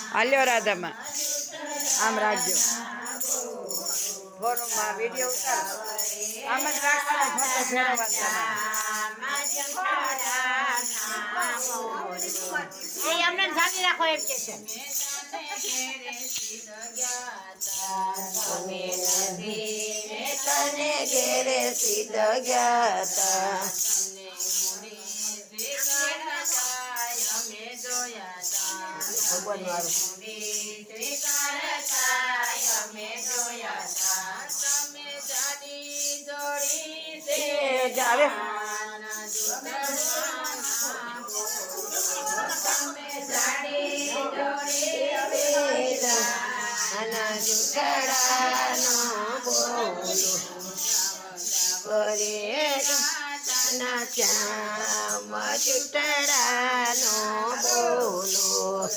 હાલ્યો રાધામાં આમ રાખજો ફોનમાં વિડીયો ઉતાર આમ જ રાખવાનો ફોટો ફેરવવાનો તમારે અમને જાગી રાખો એમ કે છે તને ઘેરે સીધ ગયા ચૂટડાનો બોલો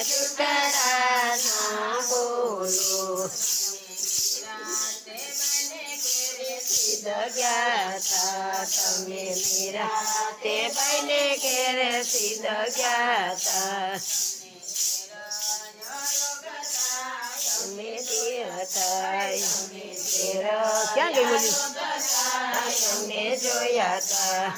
ચૂટડાનો બોલો ગયા તા તમે મીરા તે બને ઘેરે સીધ ગયા તા ક્યાં ગઈ બોલી અમે જોયા તા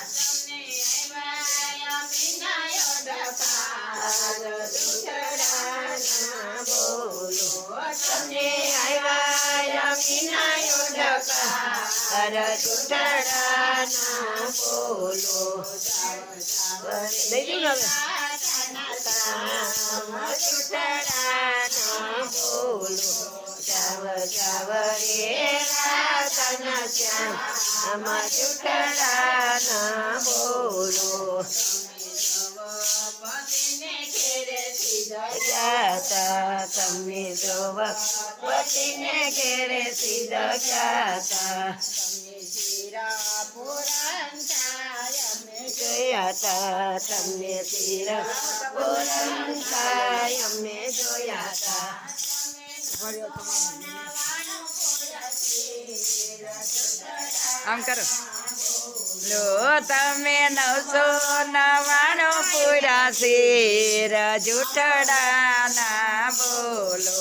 બોલો તમને આવ્યા વિનાયો ડકા ચૂંટડાના બોલો લઈ જઉં ચૂંટડાના બોલો જાવ જાવ રે રાતના શ્યામ આમાં ચૂંટડાના બોલો ગયા તમે જોવા પતિને ઘેરે સીધા ગયા ગયા તા તમને શિરા પુરંતાય અમે જોયા તા આમ કરો લો તમે 999 પૂરા શેર જૂઠડાના બોલો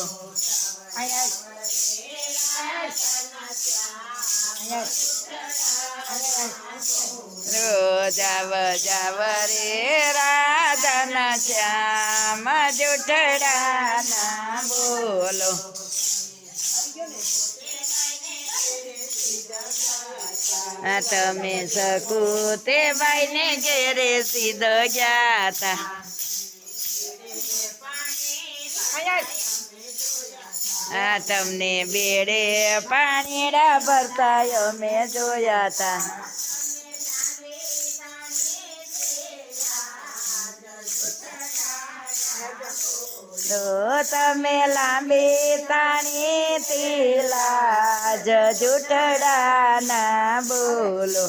જાવ જાવ રે રાધાના શ્યામ જૂઠડાના બોલો તમે સકુતે ભાઈને ઘેરે સીધ ગયા તા તમને બેડે પાણીડા ભરતા અમે જોયા તા તો તમે લાંબી તાણી તીલા જૂઠડાના બોલો